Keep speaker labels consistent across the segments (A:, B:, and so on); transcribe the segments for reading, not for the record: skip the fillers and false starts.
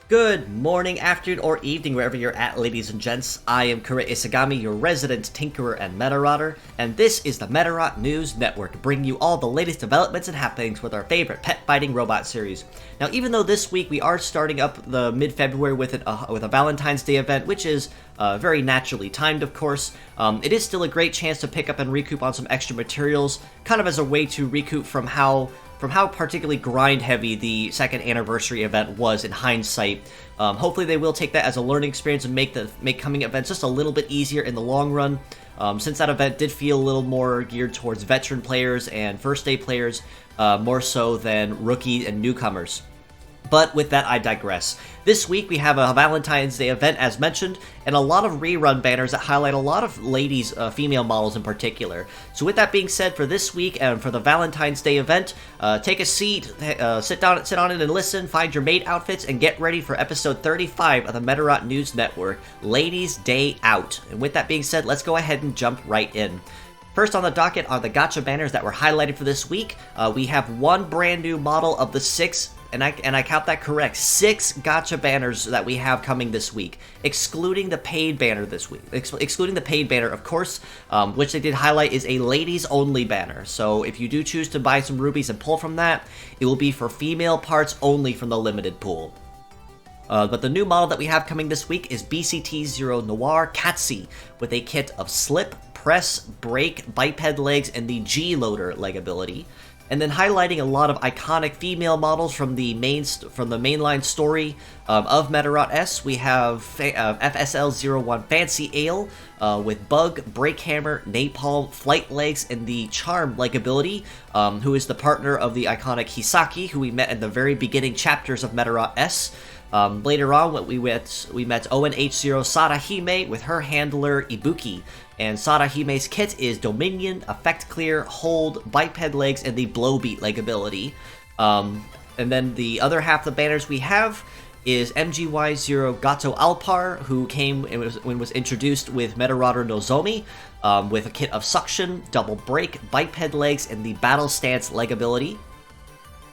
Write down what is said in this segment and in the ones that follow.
A: Good morning, afternoon, or evening, wherever you're at, ladies and gents. I am Kura Isagami, your resident Tinkerer and Medarotter, and this is the Medarot News Network, bringing you all the latest developments and happenings with our favorite pet-fighting robot series. Now, even though this week we are starting up the mid-February with a Valentine's Day event, which is very naturally timed, of course, it is still a great chance to pick up and recoup on some extra materials, kind of as a way to recoup from how particularly grind-heavy the second anniversary event was in hindsight. Hopefully they will take that as a learning experience and make coming events just a little bit easier in the long run, since that event did feel a little more geared towards veteran players and first-day players, more so than rookie and newcomers. But with that, I digress. This week we have a Valentine's Day event, as mentioned, and a lot of rerun banners that highlight a lot of ladies, female models in particular. So with that being said, for this week and for the Valentine's Day event, take a seat, sit on it and listen, find your maid outfits, and get ready for episode 35 of the Medarot News Network, Ladies' Day Out. And with that being said, let's go ahead and jump right in. First on the docket are the Gacha banners that were highlighted for this week. We have one brand new model of the 6, and I count that correct, 6 Gacha banners that we have coming this week, excluding the paid banner this week. Excluding the paid banner, of course, which they did highlight is a ladies-only banner. So if you do choose to buy some rubies and pull from that, it will be for female parts only from the limited pool. But the new model that we have coming this week is BCT0 Noir Katsi, with a kit of slip, press, break, biped legs, and the G-loader leg ability. And then highlighting a lot of iconic female models from the mainline story of Medarot S, we have FSL01 Fancy Ale with Bug, Break Hammer, Napalm, Flight Legs, and the Charm leg ability, who is the partner of the iconic Hisaki, who we met in the very beginning chapters of Medarot S. Later on, we met ONH0 Sarahime with her handler Ibuki, and Sarahime's kit is Dominion, Effect Clear, Hold, Biped Legs, and the Blowbeat leg ability. And then the other half of the banners we have is MGY0 Gato Alpar, who came and was introduced with Medarotter Nozomi, with a kit of Suction, Double Break, Biped Legs, and the Battle Stance leg ability.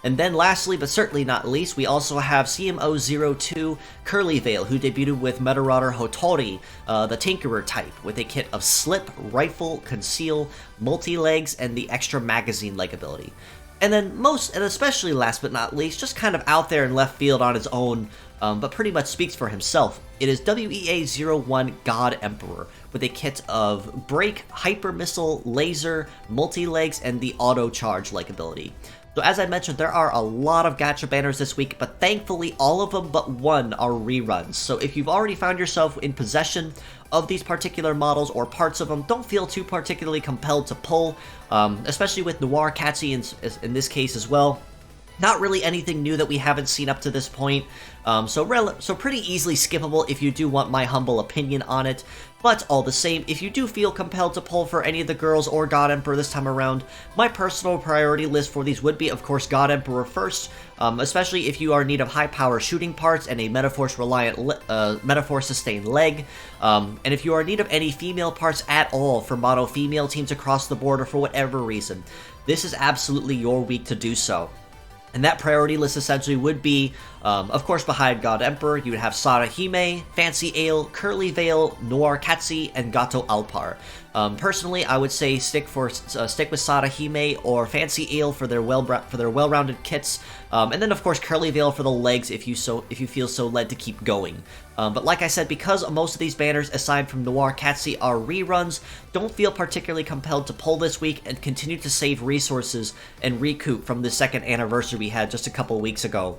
A: And then lastly, but certainly not least, we also have CMO02 Curly Veil, who debuted with Medarotter Hotori, the Tinkerer type, with a kit of Slip, Rifle, Conceal, Multi-Legs, and the extra magazine leg ability. And then and especially last but not least, just kind of out there in left field on its own, but pretty much speaks for himself, it is WEA01 God Emperor, with a kit of Break, Hyper Missile, Laser, Multi-Legs, and the Auto Charge leg ability. So as I mentioned, there are a lot of Gacha banners this week, but thankfully all of them but one are reruns. So if you've already found yourself in possession of these particular models or parts of them, don't feel too particularly compelled to pull, especially with Noir Katsi in this case as well. Not really anything new that we haven't seen up to this point, so pretty easily skippable if you do want my humble opinion on it. But all the same, if you do feel compelled to pull for any of the girls or God Emperor this time around, my personal priority list for these would be, of course, God Emperor first, especially if you are in need of high-power shooting parts and a Metaforce-reliant, Metaforce-sustained leg, and if you are in need of any female parts at all for mono-female teams across the board or for whatever reason, this is absolutely your week to do so. And that priority list essentially would be, of course, behind God Emperor, you would have Sarahime, Fancy Ale, Curly Veil, Noir Katsi, and Gato Alpar. Personally, I would say stick with Sarahime or Fancy Ale for their well-rounded kits, and then of course Curly Veil for the legs if you feel so led to keep going. But like I said, because most of these banners, aside from Noir Katsi, are reruns, don't feel particularly compelled to pull this week and continue to save resources and recoup from the second anniversary we had just a couple weeks ago.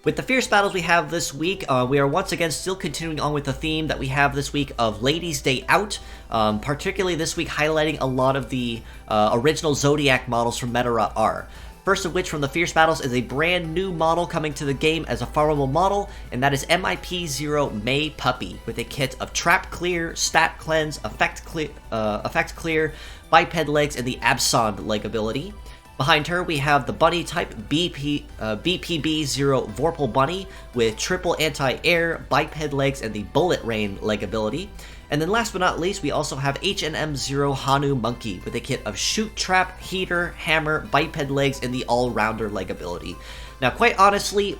A: With the fierce battles we have this week, we are once again still continuing on with the theme that we have this week of Ladies' Day Out, particularly this week highlighting a lot of the original Zodiac models from Medarot R. First of which, from the fierce battles, is a brand new model coming to the game as a farmable model, and that is MIP0 May Puppy, with a kit of Trap Clear, Stat Cleanse, Effect Clear, Biped Legs, and the Absond leg ability. Behind her, we have the Bunny type BPB0 Vorpal Bunny with triple anti-air, biped legs, and the Bullet Rain leg ability. And then last but not least, we also have HNM0 Hanu Monkey with a kit of Shoot Trap, Heater, Hammer, Biped Legs, and the All-Rounder leg ability. Now, quite honestly,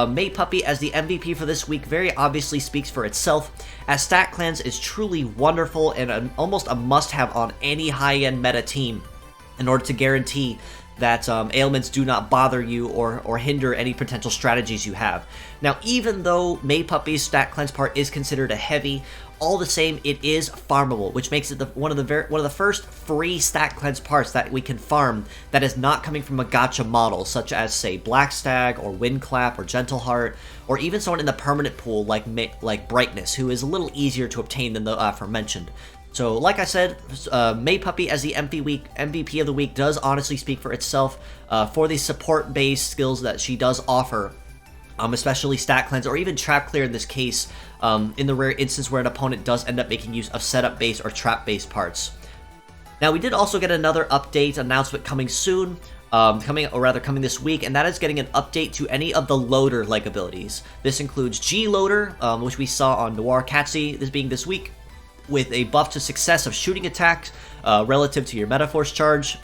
A: May Puppy as the MVP for this week very obviously speaks for itself, as Stat Cleanse is truly wonderful and almost a must-have on any high-end meta team in order to guarantee that ailments do not bother you or hinder any potential strategies you have. Now, even though May Puppy's Stat Cleanse part is considered a heavy, all the same, it is farmable, which makes it one of the first free Stat Cleanse parts that we can farm that is not coming from a gacha model, such as, say, Black Stag, or Windclap, or Gentle Heart, or even someone in the permanent pool like Brightness, who is a little easier to obtain than the aforementioned. So, like I said, May Puppy as the MVP of the week does honestly speak for itself for the support-based skills that she does offer, especially Stat Cleanse, or even Trap Clear in this case, in the rare instance where an opponent does end up making use of setup-based or trap-based parts. Now, we did also get another update announcement coming soon, coming this week, and that is getting an update to any of the loader leg abilities. This includes G Loader, which we saw on Noir Katsi, this week, with a buff to success of shooting attacks relative to your Metaforce charge.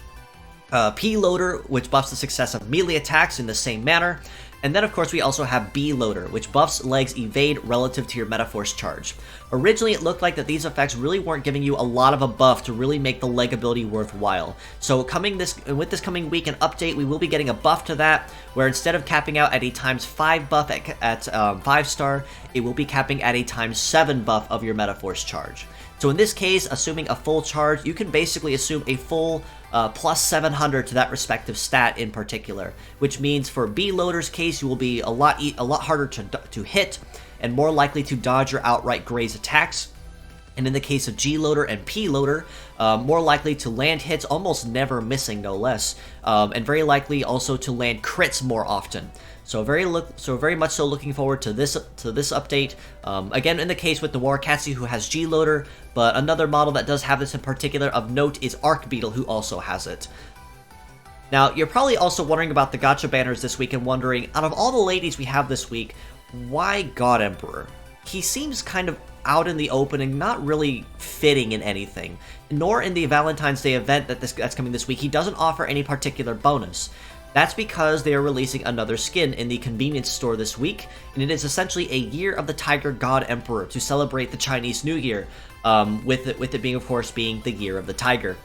A: P Loader, which buffs the success of melee attacks in the same manner. And then, of course, we also have B Loader, which buffs legs evade relative to your Metaforce charge. Originally, it looked like that these effects really weren't giving you a lot of a buff to really make the leg ability worthwhile. So with this coming week and update, we will be getting a buff to that, where instead of capping out at a ×5 buff at 5-star, it will be capping at a ×7 buff of your Metaforce charge. So in this case, assuming a full charge, you can basically assume a full plus 700 to that respective stat in particular, which means for B Loader's case, you will be a lot harder to hit and more likely to dodge or outright graze attacks. And in the case of G Loader and P Loader, more likely to land hits, almost never missing, no less, and very likely also to land crits more often. So very much so looking forward to this update. Again, in the case with the Warakatsu, who has G Loader, but another model that does have this in particular of note is Arc Beetle, who also has it. Now, you're probably also wondering about the gacha banners this week and wondering, out of all the ladies we have this week, why God Emperor? He seems kind of out in the open and not really fitting in anything, nor in the Valentine's Day event that's coming this week. He doesn't offer any particular bonus. That's because they are releasing another skin in the convenience store this week, and it is essentially a Year of the Tiger God Emperor to celebrate the Chinese New Year, with it being, of course, being the Year of the Tiger.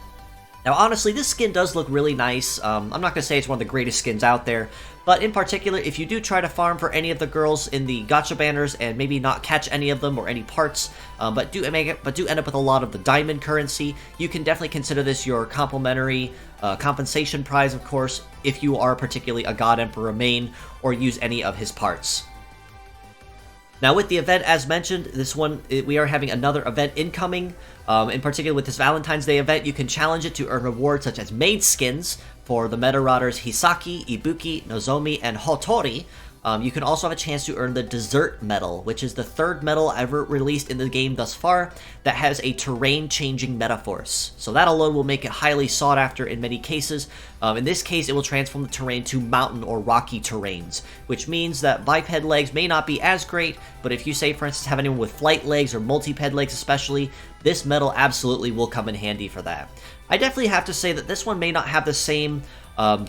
A: Now, honestly, this skin does look really nice. I'm not going to say it's one of the greatest skins out there, but in particular, if you do try to farm for any of the girls in the gacha banners and maybe not catch any of them or any parts, but do end up with a lot of the diamond currency, you can definitely consider this your complimentary compensation prize, of course, if you are particularly a God Emperor main or use any of his parts. Now, with the event, as mentioned, we are having another event incoming. In particular, with this Valentine's Day event, you can challenge it to earn rewards such as maid skins for the Medarotters Hisaki, Ibuki, Nozomi, and Hotori. You can also have a chance to earn the Dessert Medal, which is the third medal ever released in the game thus far that has a terrain-changing Metaforce. So that alone will make it highly sought after in many cases. In this case, it will transform the terrain to mountain or rocky terrains, which means that biped legs may not be as great, but if you, say, for instance, have anyone with flight legs or multi-ped legs especially, this medal absolutely will come in handy for that. I definitely have to say that this one may not have the same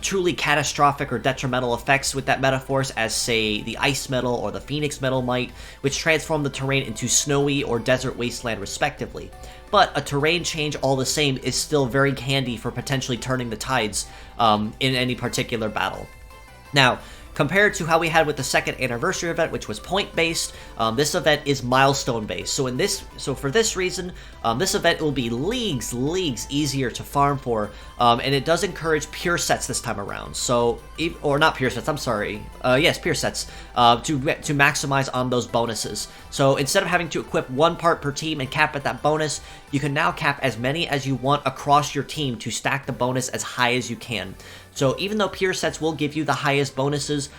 A: truly catastrophic or detrimental effects with that Metaforce as, say, the Ice Medal or the Phoenix Medal might, which transform the terrain into snowy or desert wasteland respectively. But a terrain change all the same is still very handy for potentially turning the tides in any particular battle. Now, compared to how we had with the second anniversary event, which was point-based, this event is milestone-based. So for this reason, this event will be leagues easier to farm for, and it does encourage pure sets this time around. So, or not pure sets, I'm sorry. Yes, pure sets, to maximize on those bonuses. So instead of having to equip one part per team and cap at that bonus, you can now cap as many as you want across your team to stack the bonus as high as you can. So even though pure sets will give you the highest bonuses,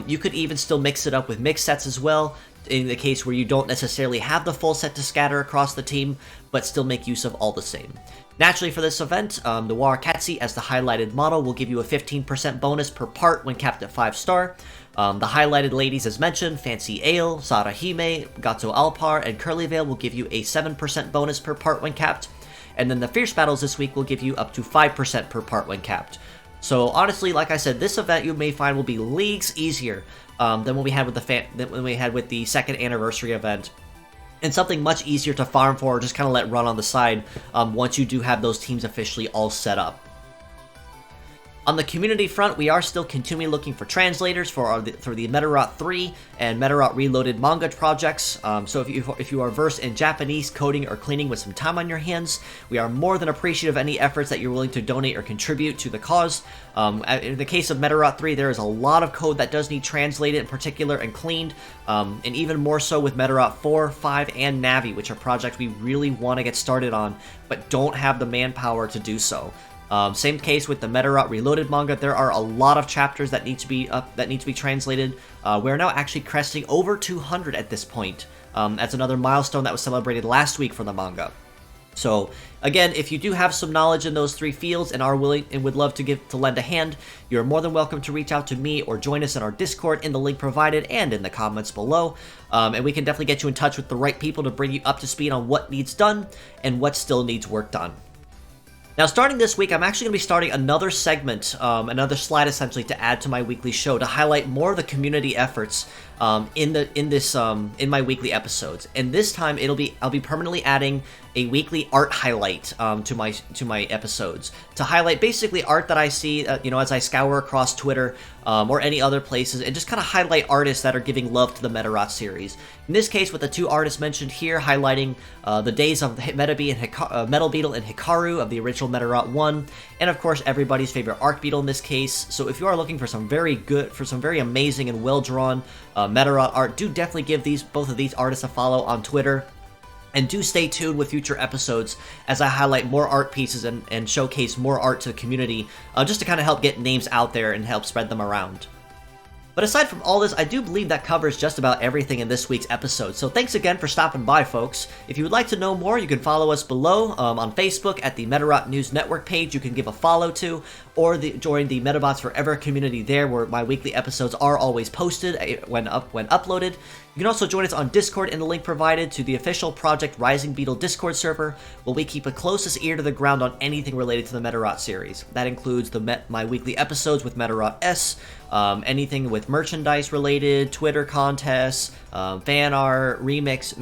A: you could even still mix it up with mixed sets as well, in the case where you don't necessarily have the full set to scatter across the team, but still make use of all the same. Naturally, for this event, the Warakatsu as the highlighted model will give you a 15% bonus per part when capped at 5-star. The highlighted ladies, as mentioned, Fancy Ale, Sarahime, Gato Alpar, and Curly Veil will give you a 7% bonus per part when capped. And then the Fierce Battles this week will give you up to 5% per part when capped. So honestly, like I said, this event you may find will be leagues easier than what we had with the second anniversary event, and something much easier to farm for, or just kind of let run on the side once you do have those teams officially all set up. On the community front, we are still continually looking for translators for the Medarot 3 and Medarot Reloaded manga projects. So if you are versed in Japanese coding or cleaning with some time on your hands, we are more than appreciative of any efforts that you're willing to donate or contribute to the cause. In the case of Medarot 3, there is a lot of code that does need translated in particular and cleaned, and even more so with Medarot 4, 5, and Navi, which are projects we really want to get started on, but don't have the manpower to do so. Same case with the Medarot Reloaded manga. There are a lot of chapters that need to be translated. We're now actually cresting over 200 at this point. That's another milestone that was celebrated last week for the manga. So again, if you do have some knowledge in those three fields and are willing and would love to lend a hand, you're more than welcome to reach out to me or join us in our Discord in the link provided and in the comments below. And we can definitely get you in touch with the right people to bring you up to speed on what needs done and what still needs work done. Now, starting this week, I'm actually going to be starting another segment, another slide essentially to add to my weekly show to highlight more of the community efforts in my weekly episodes. And this time, I'll be permanently adding a weekly art highlight to my episodes to highlight basically art that I see, as I scour across Twitter or any other places, and just kind of highlight artists that are giving love to the Medarot series. In this case, with the two artists mentioned here, highlighting the days of Metal Beetle and Hikaru of the original Medarot 1, and of course everybody's favorite Arc Beetle in this case. So if you are looking for some very amazing and well-drawn Medarot art, do definitely give both of these artists a follow on Twitter. And do stay tuned with future episodes as I highlight more art pieces and showcase more art to the community, just to kind of help get names out there and help spread them around. But aside from all this, I do believe that covers just about everything in this week's episode. So thanks again for stopping by, folks. If you would like to know more, you can follow us below on Facebook at the Medarot News Network page. You can give a follow to, or join the Metabots Forever community there, where my weekly episodes are always posted when uploaded. You can also join us on Discord in the link provided to the official Project Rising Beetle Discord server, where we keep a closest ear to the ground on anything related to the Medarot series. That includes my weekly episodes with Medarot S, anything with merchandise related, Twitter contests, fan art, music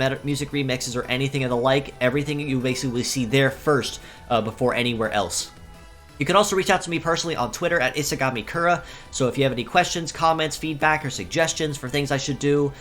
A: remixes, or anything of the like. Everything you basically see there first before anywhere else. You can also reach out to me personally on Twitter at isagamikura, so if you have any questions, comments, feedback, or suggestions for things I should do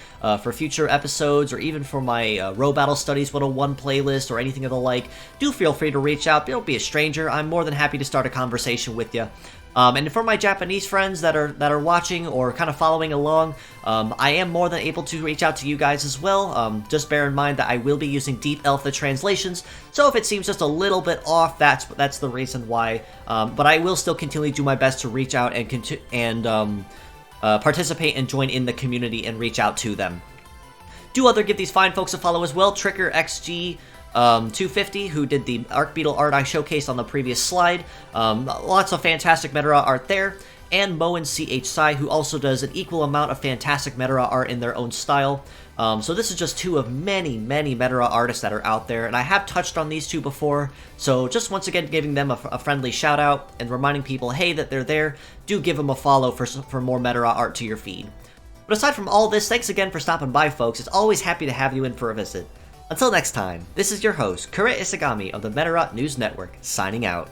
A: for future episodes, or even for my Row Battle Studies 101 playlist, or anything of the like, do feel free to reach out. Don't be a stranger. I'm more than happy to start a conversation with you. And for my Japanese friends that are watching or kind of following along, I am more than able to reach out to you guys as well. Just bear in mind that I will be using Deep Elf the translations, so if it seems just a little bit off, that's the reason why. But I will still continually do my best to reach out and participate and join in the community and reach out to them. Give these fine folks a follow as well. Tricker XG 250, who did the Arc Beetle art I showcased on the previous slide. Lots of fantastic Medarot art there. And Moen CH Sai, who also does an equal amount of fantastic Medarot art in their own style. So this is just two of many, many Medarot artists that are out there, and I have touched on these two before, so just once again giving them a friendly shout out and reminding people, hey, that they're there. Do give them a follow for more Medarot art to your feed. But aside from all this, thanks again for stopping by, folks. It's always happy to have you in for a visit. Until next time, this is your host, Kura Isagami of the Medarot News Network, signing out.